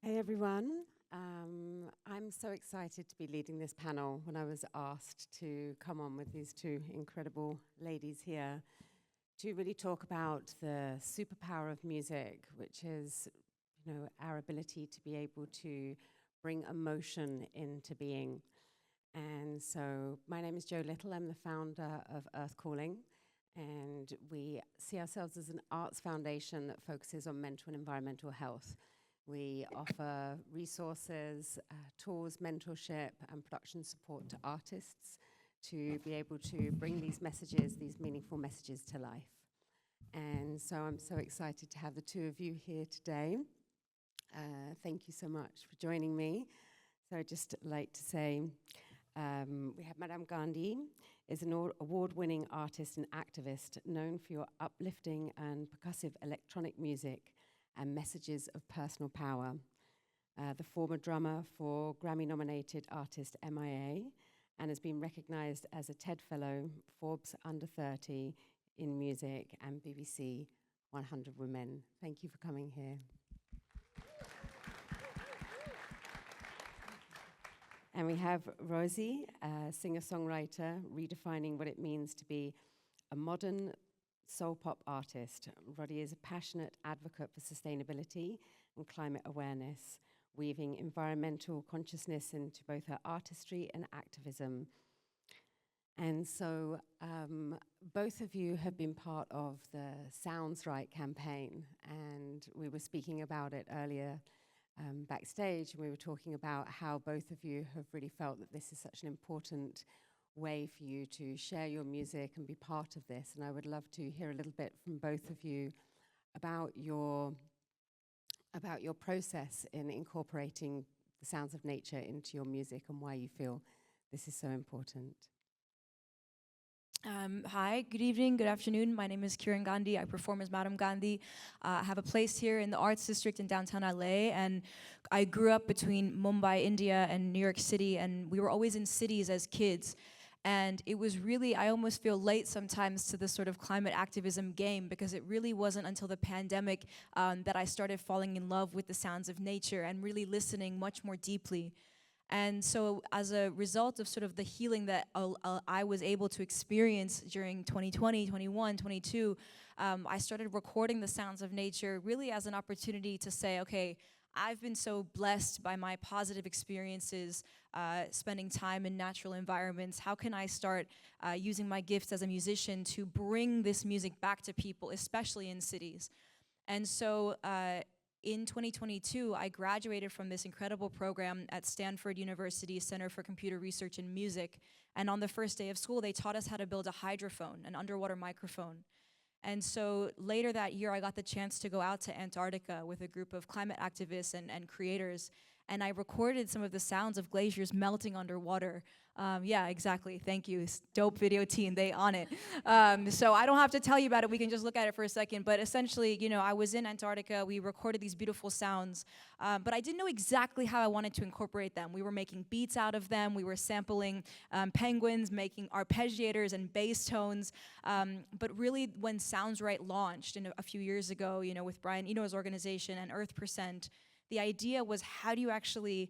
Hey everyone. I'm so excited to be leading this panel when I was asked to come on with these two incredible ladies here to really talk about the superpower of music, which is, our ability to be able to bring emotion into being. And so my name is Jo Little. I'm the founder of Earth Calling, and we see ourselves as an arts foundation that focuses on mental and environmental health. We offer resources, tools, mentorship, and production support to artists to be able to bring these messages, these meaningful messages to life. And so I'm so excited to have the two of you here today. Thank you so much for joining me. So I'd just like to say, we have Madame Gandhi, is an award-winning artist and activist known for your uplifting and percussive electronic music and messages of personal power. The former drummer for Grammy-nominated artist MIA, and has been recognized as a TED Fellow, Forbes Under 30 in music, and BBC 100 Women. Thank you for coming here. And we have Rosie, a singer-songwriter, redefining what it means to be a modern soul pop artist. Roddy is a passionate advocate for sustainability and climate awareness, weaving environmental consciousness into both her artistry and activism. And so both of you have been part of the Sounds Right campaign, and we were speaking about it earlier backstage, and we were talking about how both of you have really felt that this is such an important way for you to share your music and be part of this. And I would love to hear a little bit from both of you about your process in incorporating the sounds of nature into your music and why you feel this is so important. Hi, good evening, good afternoon. My name is Kiran Gandhi. I perform as Madame Gandhi. I have a place here in the Arts District in downtown LA, and I grew up between Mumbai, India, and New York City, and we were always in cities as kids. And it was really, I almost feel late sometimes to this sort of climate activism game, because it really wasn't until the pandemic that I started falling in love with the sounds of nature and really listening much more deeply. And so as a result of sort of the healing that I was able to experience during 2020, 21, 22, I started recording the sounds of nature really as an opportunity to say, okay, I've been so blessed by my positive experiences spending time in natural environments. How can I start using my gifts as a musician to bring this music back to people, especially in cities? And so in 2022, I graduated from this incredible program at Stanford University Center for Computer Research in Music. And on the first day of school, they taught us how to build a hydrophone, an underwater microphone. And so later that year, I got the chance to go out to Antarctica with a group of climate activists and creators. And I recorded some of the sounds of glaciers melting underwater. Yeah, exactly. Thank you. Dope video team. They on it. So I don't have to tell you about it. We can just look at it for a second. But essentially, I was in Antarctica. We recorded these beautiful sounds. But I didn't know exactly how I wanted to incorporate them. We were making beats out of them. We were sampling penguins, making arpeggiators and bass tones. But really, when Sounds Right launched a few years ago, with Brian Eno's organization and Earth%, the idea was, how do you actually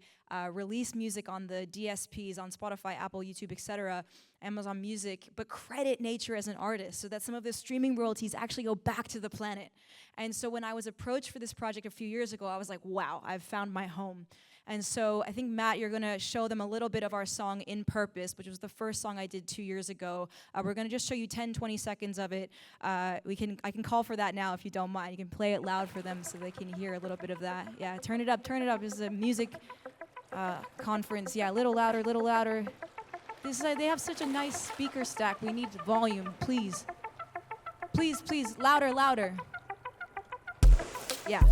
release music on the DSPs, on Spotify, Apple, YouTube, etc., Amazon Music, but credit nature as an artist so that some of the streaming royalties actually go back to the planet? And so when I was approached for this project a few years ago, I was like, wow, I've found my home. And so I think, Matt, you're going to show them a little bit of our song In Purpose, which was the first song I did 2 years ago. We're going to just show you 10, 20 seconds of it. I can call for that now if you don't mind. You can play it loud for them so they can hear a little bit of that. Yeah, turn it up, turn it up. This is a music conference. Yeah, a little louder, a little louder. They have such a nice speaker stack. We need volume, please. Please, please, louder, louder. Yeah.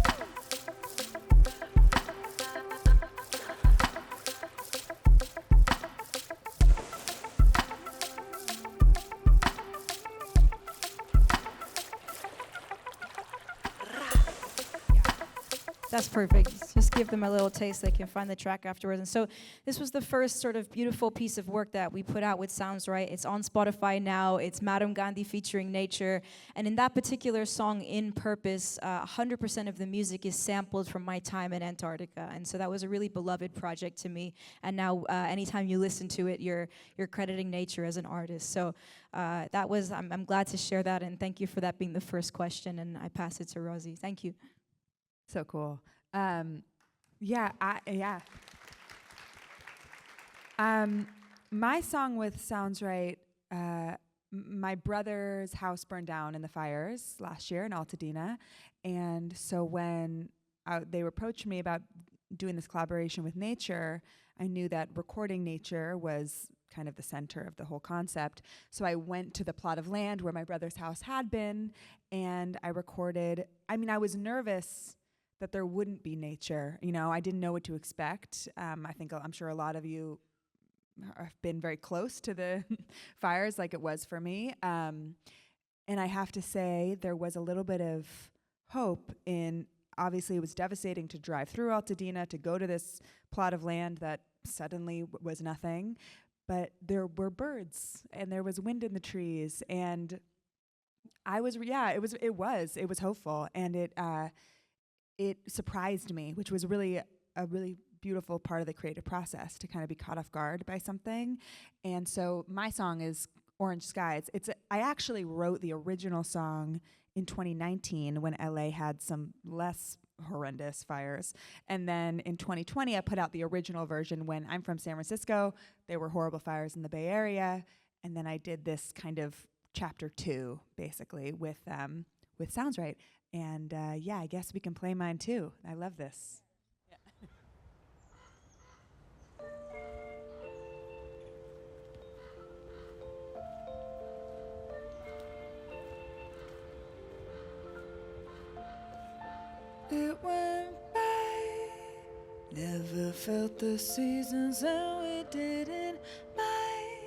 That's perfect. Just give them a little taste. They can find the track afterwards. And so this was the first sort of beautiful piece of work that we put out with Sounds Right. It's on Spotify now. It's Madam Gandhi featuring nature. And in that particular song, In Purpose, 100% of the music is sampled from my time in Antarctica. And so that was a really beloved project to me. And now anytime you listen to it, you're crediting nature as an artist. So that was, I'm glad to share that. And thank you for that being the first question. And I pass it to Rosie. Thank you. So cool. Yeah. My song with Sounds Right, my brother's house burned down in the fires last year in Altadena. And so when they approached me about doing this collaboration with nature, I knew that recording nature was kind of the center of the whole concept. So I went to the plot of land where my brother's house had been, and I recorded. I mean, I was nervous that there wouldn't be nature. You know, I didn't know what to expect. I'm sure a lot of you have been very close to the fires like it was for me. And I have to say there was a little bit of hope in, obviously it was devastating to drive through Altadena, to go to this plot of land that suddenly was nothing. But there were birds and there was wind in the trees. And it was hopeful. And it surprised me, which was really a really beautiful part of the creative process, to kind of be caught off guard by something. And so my song is Orange Skies. I actually wrote the original song in 2019 when LA had some less horrendous fires. And then in 2020, I put out the original version when I'm from San Francisco. There were horrible fires in the Bay Area. And then I did this kind of chapter 2, basically, with Sounds Right. And I guess we can play mine too. I love this. It went by, never felt the seasons and we didn't mind.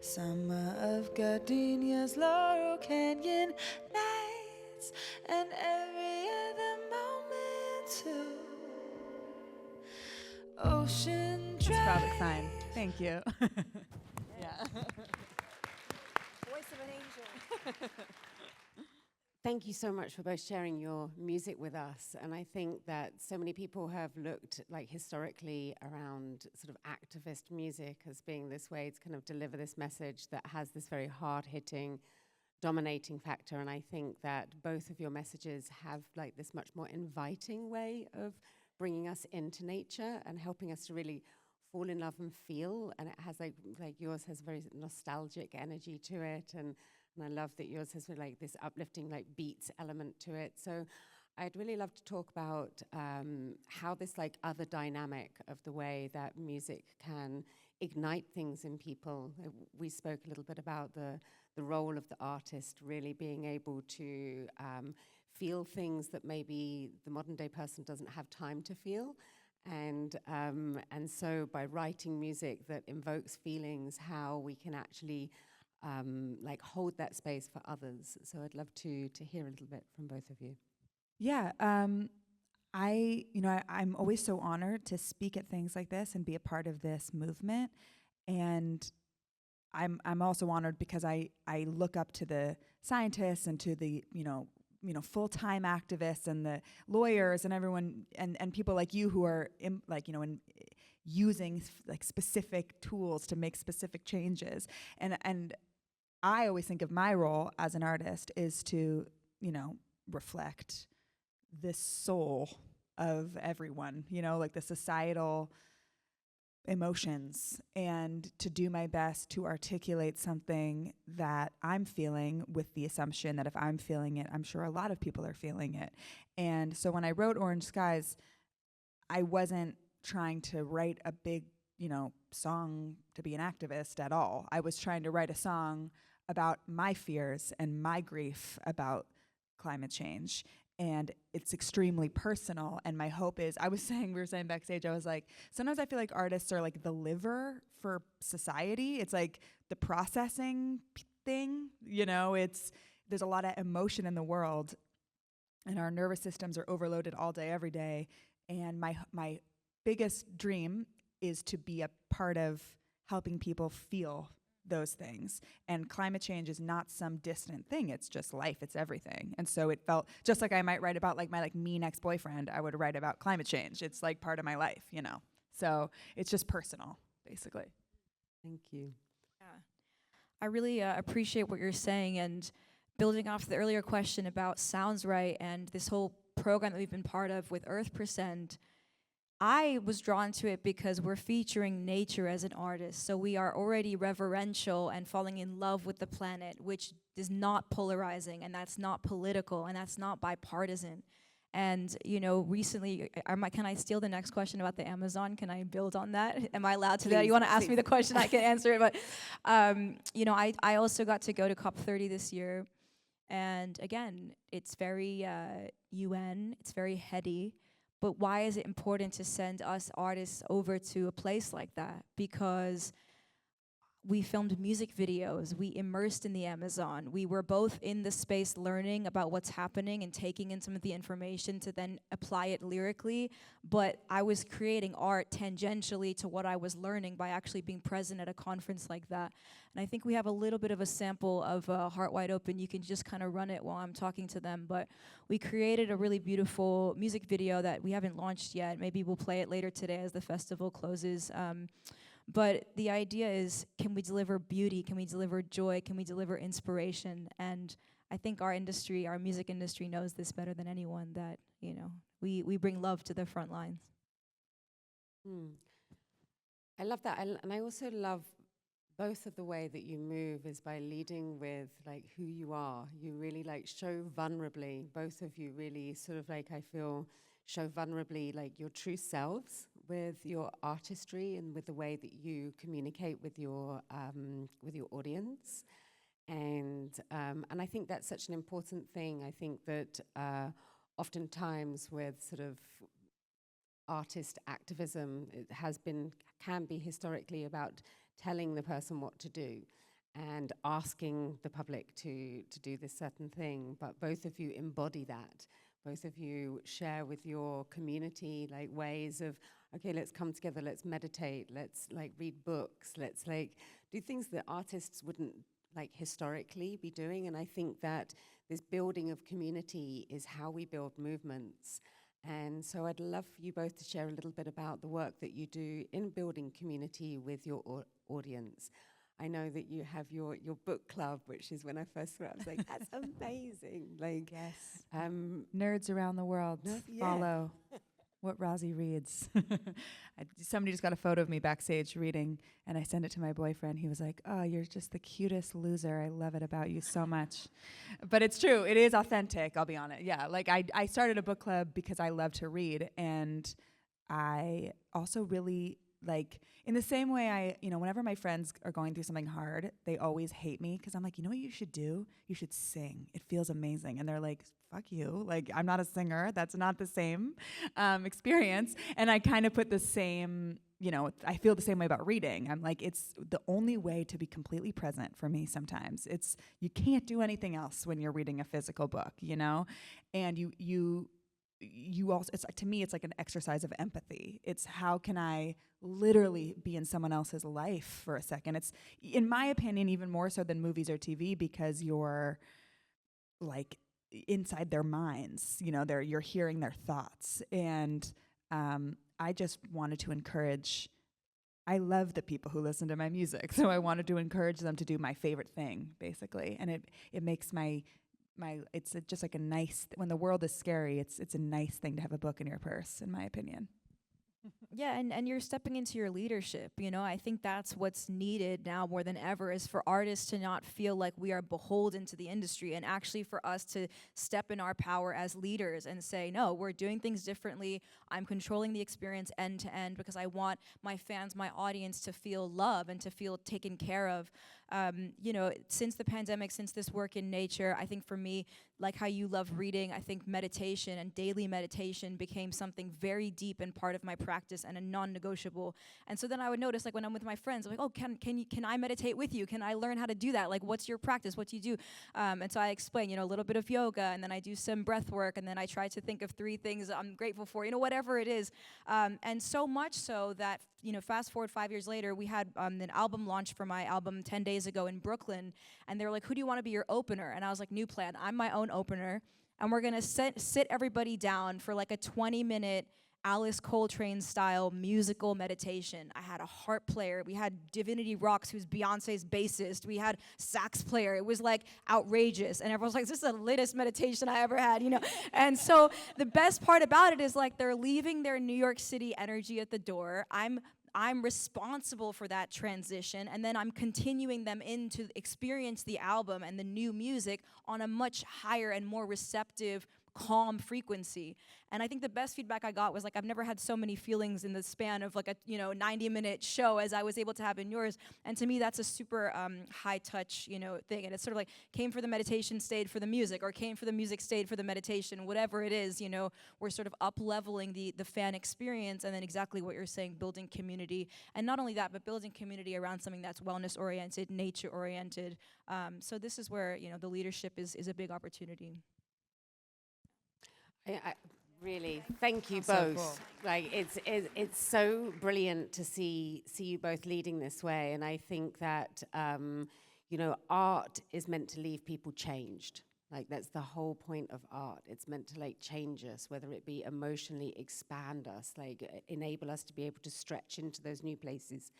Summer of gardenias, Laurel Canyon nights, and every other moment too. Ocean drive. That's probably fine. Thank you. Yeah. Voice of an angel. Thank you so much for both sharing your music with us. And I think that so many people have looked, like, historically around sort of activist music as being this way to kind of deliver this message that has this very hard-hitting, dominating factor. And I think that both of your messages have like this much more inviting way of bringing us into nature and helping us to really fall in love and feel. And it has like yours has very nostalgic energy to it. And I love that yours has like this uplifting like beats element to it. So I'd really love to talk about how this like other dynamic of the way that music can ignite things in people. We spoke a little bit about the role of the artist really being able to feel things that maybe the modern day person doesn't have time to feel. And so by writing music that invokes feelings, how we can actually like hold that space for others. So I'd love to hear a little bit from both of you. Yeah, I'm always so honored to speak at things like this and be a part of this movement. And I'm also honored because I look up to the scientists and to the full-time activists and the lawyers and everyone and people like you who are using like specific tools to make specific changes. And I always think of my role as an artist is to, reflect this soul of everyone, like the societal emotions, and to do my best to articulate something that I'm feeling with the assumption that if I'm feeling it, I'm sure a lot of people are feeling it. And so when I wrote Orange Skies, I wasn't trying to write a big, song to be an activist at all. I was trying to write a song about my fears and my grief about climate change. And it's extremely personal. And my hope is, we were saying backstage, I was like, sometimes I feel like artists are like the liver for society. It's like the processing thing, there's a lot of emotion in the world. and our nervous systems are overloaded all day, every day. And my biggest dream is to be a part of helping people feel those things. And climate change is not some distant thing. It's just life. It's everything. And so it felt just like I might write about like my like mean ex-boyfriend, I would write about climate change. It's like part of my life, you know. So it's just personal, basically. Thank you. Yeah. I really appreciate what you're saying, and building off the earlier question about Sounds Right and this whole program that we've been part of with Earth Percent. I was drawn to it because we're featuring nature as an artist. So we are already reverential and falling in love with the planet, which is not polarizing, and that's not political, and that's not bipartisan. And, you know, recently, can I steal the next question about the Amazon? Can I build on that? Am I allowed to do that? You want to ask me the question, I can answer it. But, you know, I also got to go to COP30 this year. And again, it's very UN, it's very heady. But why is it important to send us artists over to a place like that? Because we filmed music videos, we immersed in the Amazon, we were both in the space learning about what's happening and taking in some of the information to then apply it lyrically, but I was creating art tangentially to what I was learning by actually being present at a conference like that. And I think we have a little bit of a sample of Heart Wide Open. You can just kind of run it while I'm talking to them, but we created a really beautiful music video that we haven't launched yet. Maybe we'll play it later today as the festival closes. But the idea is, can we deliver beauty? Can we deliver joy? Can we deliver inspiration? And I think our industry, our music industry, knows this better than anyone, that, you know, we bring love to the front lines. I love that. And I also love both of the way that you move is by leading with like who you are. You really like show vulnerably, both of you really sort of like, I feel, show vulnerably like your true selves with your artistry and with the way that you communicate with your audience. And I think that's such an important thing. I think that oftentimes with sort of artist activism, can be historically about telling the person what to do and asking the public to do this certain thing. But both of you embody that. Both of you share with your community like ways of, okay, let's come together, let's meditate, let's like read books, let's like do things that artists wouldn't like historically be doing. And I think that this building of community is how we build movements. And so I'd love for you both to share a little bit about the work that you do in building community with your audience. I know that you have your book club, which is when I first saw it, I was like, that's amazing. Like, yes. Nerds around the world, follow what Rosie reads. Somebody just got a photo of me backstage reading, and I sent it to my boyfriend. He was like, oh, you're just the cutest loser. I love it about you so much. But it's true. It is authentic, I'll be honest. Yeah, like I started a book club because I love to read, and I also really like, in the same way whenever my friends are going through something hard, they always hate me because I'm like, you know what you should do? You should sing. It feels amazing. And they're like, fuck you. Like, I'm not a singer. That's not the same experience. And I kind of put the same, I feel the same way about reading. I'm like, it's the only way to be completely present for me sometimes. You can't do anything else when you're reading a physical book, And you also, to me, it's like an exercise of empathy. It's how can I literally be in someone else's life for a second? It's, in my opinion, even more so than movies or TV, because you're like inside their minds, you're hearing their thoughts. And I just wanted to encourage, I love the people who listen to my music, so I wanted to encourage them to do my favorite thing, basically. And it makes it's just like a nice, when the world is scary, it's a nice thing to have a book in your purse, in my opinion. Yeah, and you're stepping into your leadership, I think that's what's needed now more than ever, is for artists to not feel like we are beholden to the industry, and actually for us to step in our power as leaders and say, no, we're doing things differently. I'm controlling the experience end to end because I want my fans, my audience, to feel love and to feel taken care of. You know, since the pandemic, since this work in nature, I think for me, like how you love reading, I think meditation and daily meditation became something very deep and part of my practice and a non-negotiable. And so then I would notice, like when I'm with my friends, I'm like, oh, can I meditate with you? Can I learn how to do that? Like, what's your practice? What do you do? And so I explain, you know, a little bit of yoga, and then I do some breath work, and then I try to think of 3 things I'm grateful for, you know, whatever it is. And so much so that, you know, fast forward 5 years later, we had an album launch for my album 10 days ago in Brooklyn, and they were like, who do you want to be your opener? And I was like, new plan, I'm my own opener, and we're gonna sit everybody down for like a 20-minute Alice Coltrane style musical meditation. I had a harp player, we had Divinity Rocks, who's Beyonce's bassist, we had sax player. It was like outrageous, and everyone's like, this is the latest meditation I ever had, you know. And so the best part about it is, like, they're leaving their New York City energy at the door. I'm responsible for that transition, and then I'm continuing them in to experience the album and the new music on a much higher and more receptive, calm frequency. And I think the best feedback I got was, like, I've never had so many feelings in the span of like a 90-minute show as I was able to have in yours. And to me, that's a super high touch thing. And it's sort of like, came for the meditation, stayed for the music, or came for the music, stayed for the meditation. Whatever it is, we're sort of up leveling the fan experience. And then exactly what you're saying, building community, and not only that, but building community around something that's wellness oriented, nature oriented. So this is where the leadership is a big opportunity. I really, thank you So both. cool. Like, it's so brilliant to see you both leading this way, and I think that art is meant to leave people changed. Like, that's the whole point of art. It's meant to, like, change us, whether it be emotionally expand us, like enable us to be able to stretch into those new places,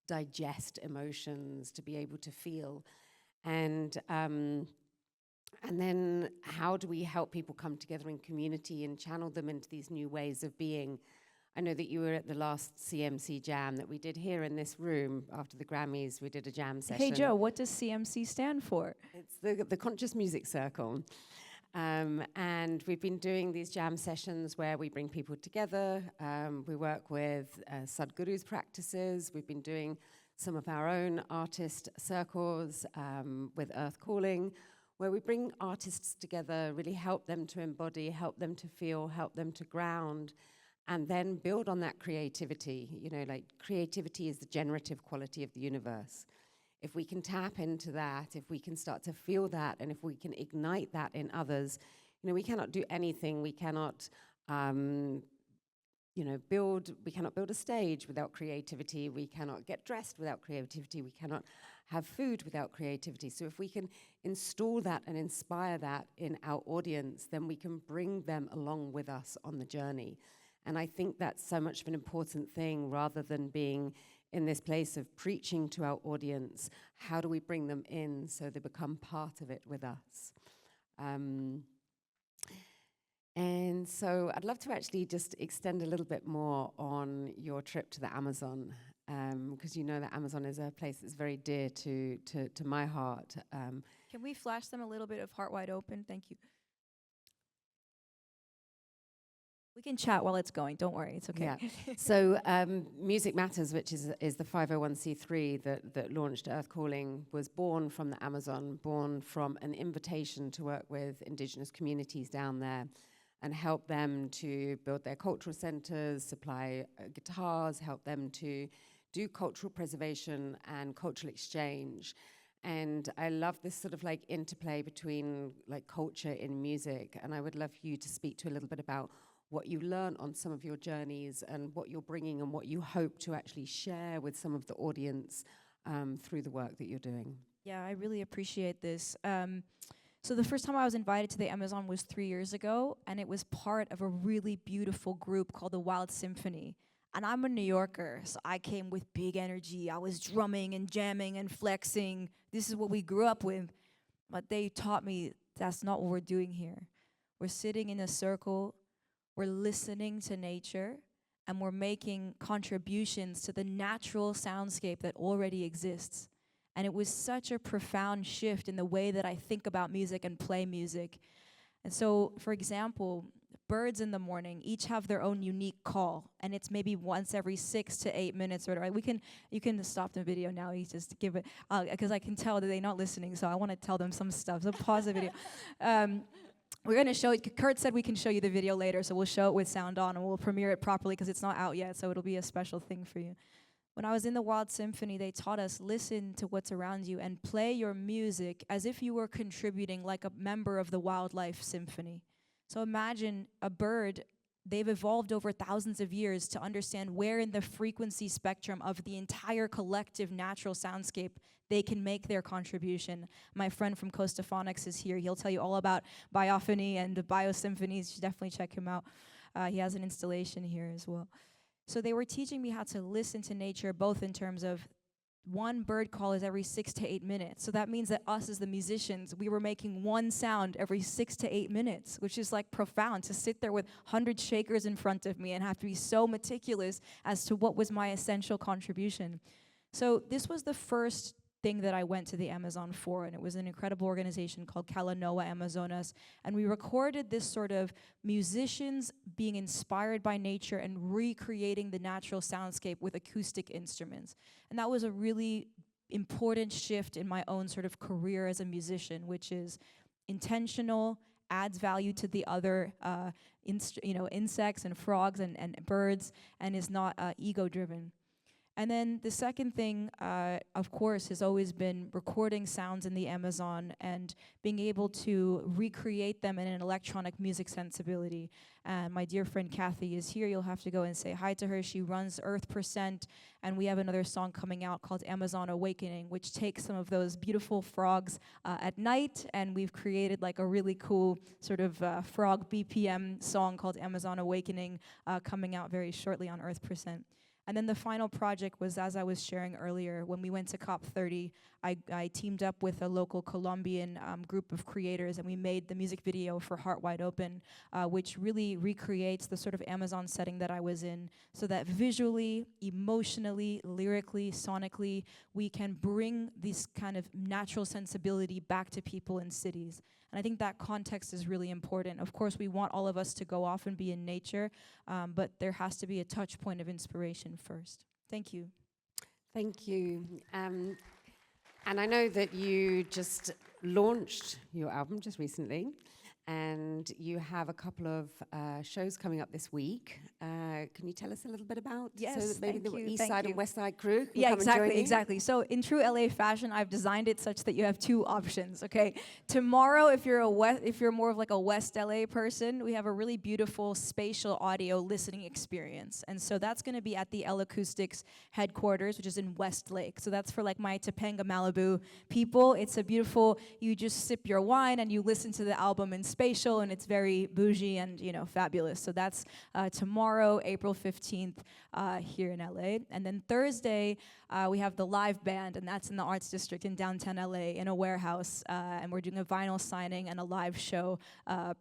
digest emotions, to be able to feel, and then how do we help people come together in community and channel them into these new ways of being? I know that you were at the last CMC Jam that we did here in this room after the Grammys. We did a jam session. Hey, Joe, what does CMC stand for? It's the Conscious Music Circle. And we've been doing these jam sessions where we bring people together. We work with Sadhguru's practices. We've been doing some of our own artist circles with Earth Calling, where we bring artists together, really help them to embody, help them to feel, help them to ground, and then build on that creativity. Like, creativity is the generative quality of the universe. If we can tap into that, if we can start to feel that, and if we can ignite that in others, we cannot do anything. We cannot we cannot build a stage without creativity. We cannot get dressed without creativity. We cannot have food without creativity. So if we can install that and inspire that in our audience, then we can bring them along with us on the journey. And I think that's so much of an important thing, rather than being in this place of preaching to our audience. How do we bring them in so they become part of it with us? And so I'd love to actually just extend a little bit more on your trip to the Amazon, because that Amazon is a place that's very dear to my heart. Can we flash them a little bit of Heart Wide Open? Thank you. We can chat while it's going. Don't worry, it's okay. Yeah. So Music Matters, which is the 501c3 that launched Earth Calling, was born from the Amazon, born from an invitation to work with indigenous communities down there and help them to build their cultural centers, supply guitars, help them to do cultural preservation and cultural exchange. And I love this sort of like interplay between like culture in music. And I would love you to speak to a little bit about what you learned on some of your journeys and what you're bringing and what you hope to actually share with some of the audience through the work that you're doing. Yeah, I really appreciate this. So the first time I was invited to the Amazon was 3 years ago, and it was part of a really beautiful group called the Wild Symphony. And I'm a New Yorker, so I came with big energy. I was drumming and jamming and flexing. This is what we grew up with. But they taught me that's not what we're doing here. We're sitting in a circle, we're listening to nature, and we're making contributions to the natural soundscape that already exists. And it was such a profound shift in the way that I think about music and play music. And so, for example, birds in the morning each have their own unique call, and it's maybe once every 6 to 8 minutes or whatever. You can stop the video now. You just give it, because I can tell that they're not listening, so I want to tell them some stuff. So pause the video. We're going to show it. Kurt said we can show you the video later, so we'll show it with sound on, and we'll premiere it properly because it's not out yet, so it'll be a special thing for you. When I was in the Wild Symphony, they taught us, listen to what's around you and play your music as if you were contributing like a member of the Wildlife Symphony. So imagine a bird. They've evolved over thousands of years to understand where in the frequency spectrum of the entire collective natural soundscape they can make their contribution. My friend from Costa Phonics is here. He'll tell you all about biophony and the biosymphonies. You should definitely check him out. He has an installation here as well. So they were teaching me how to listen to nature, both in terms of one bird call is every 6 to 8 minutes. So that means that us as the musicians, we were making one sound every 6 to 8 minutes, which is like profound, to sit there with 100 shakers in front of me and have to be so meticulous as to what was my essential contribution. So this was the first thing that I went to the Amazon for, and it was an incredible organization called Kalanoa Amazonas, and we recorded this sort of musicians being inspired by nature and recreating the natural soundscape with acoustic instruments. And that was a really important shift in my own sort of career as a musician, which is intentional, adds value to the other insects and frogs and birds, and is not ego-driven. And then the second thing, of course, has always been recording sounds in the Amazon and being able to recreate them in an electronic music sensibility. And my dear friend Kathy is here. You'll have to go and say hi to her. She runs Earth Percent, and we have another song coming out called Amazon Awakening, which takes some of those beautiful frogs at night, and we've created like a really cool sort of frog BPM song called Amazon Awakening coming out very shortly on Earth Percent. And then the final project was, as I was sharing earlier, when we went to COP30, I teamed up with a local Colombian group of creators, and we made the music video for Heart Wide Open, which really recreates the sort of Amazon setting that I was in, so that visually, emotionally, lyrically, sonically, we can bring this kind of natural sensibility back to people in cities. And I think that context is really important. Of course, we want all of us to go off and be in nature, but there has to be a touch point of inspiration first. Thank you. Thank you. And I know that you just launched your album just recently, and you have a couple of shows coming up this week. Can you tell us a little bit about? Yes, so that maybe thank the you, East thank Side you. and West Side crew can Yeah, come and join you? exactly. So in true LA fashion, I've designed it such that you have two options. Okay, tomorrow, if you're more of like a West LA person, we have a really beautiful spatial audio listening experience, and so that's going to be at the L Acoustics headquarters, which is in Westlake. So that's for like my Topanga, Malibu people. It's a beautiful. You just sip your wine and you listen to the album in spatial, and it's very bougie and fabulous. So that's tomorrow, April 15th, here in LA. And then Thursday, we have the live band, and that's in the Arts District in downtown LA in a warehouse. And we're doing a vinyl signing and a live show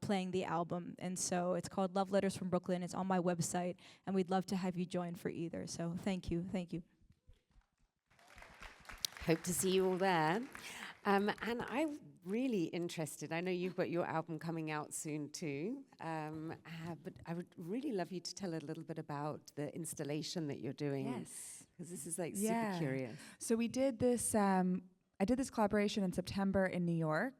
playing the album. And so it's called Love Letters from Brooklyn. It's on my website, and we'd love to have you join for either. So thank you. Hope to see you all there. And I'm really interested. I know you've got your album coming out soon too, but I would really love you to tell a little bit about the installation that you're doing. Yes. Because this is like super curious. So we did this. I did this collaboration in September in New York,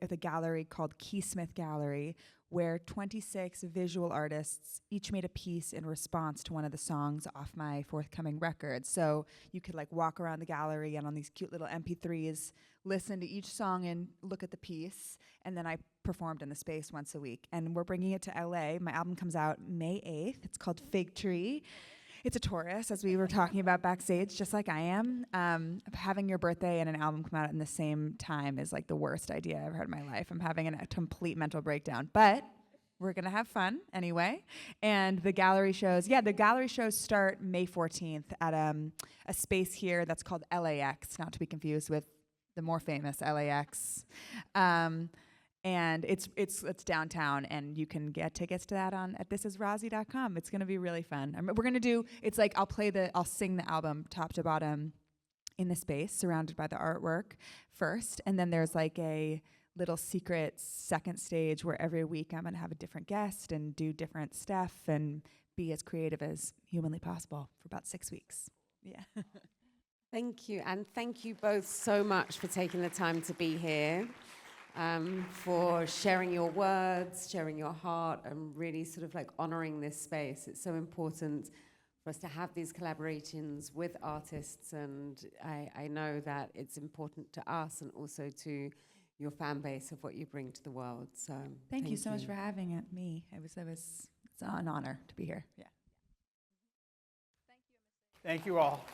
at a gallery called Keysmith Gallery, where 26 visual artists each made a piece in response to one of the songs off my forthcoming record. So you could like walk around the gallery and on these cute little MP3s, listen to each song and look at the piece. And then I performed in the space once a week. And we're bringing it to LA. My album comes out May 8th. It's called Fig Tree. It's a Taurus, as we were talking about backstage, just like I am. Having your birthday and an album come out in the same time is like the worst idea I've ever heard in my life. I'm having a complete mental breakdown. But we're going to have fun anyway. And the gallery shows start May 14th at a space here that's called LAX, not to be confused with the more famous LAX. And it's downtown, and you can get tickets to that at thisisrazi.com. It's gonna be really fun. We're gonna do. It's like I'll sing the album top to bottom in the space, surrounded by the artwork first, and then there's like a little secret second stage where every week I'm going to have a different guest and do different stuff and be as creative as humanly possible for about 6 weeks. Yeah. Thank you, and thank you both so much for taking the time to be here, for sharing your words, sharing your heart, and really sort of like honoring this space. It's so important for us to have these collaborations with artists, and I know that it's important to us and also to your fan base of what you bring to the world. So Thank you so much for having me. It's an honor to be here. Yeah. Thank you all.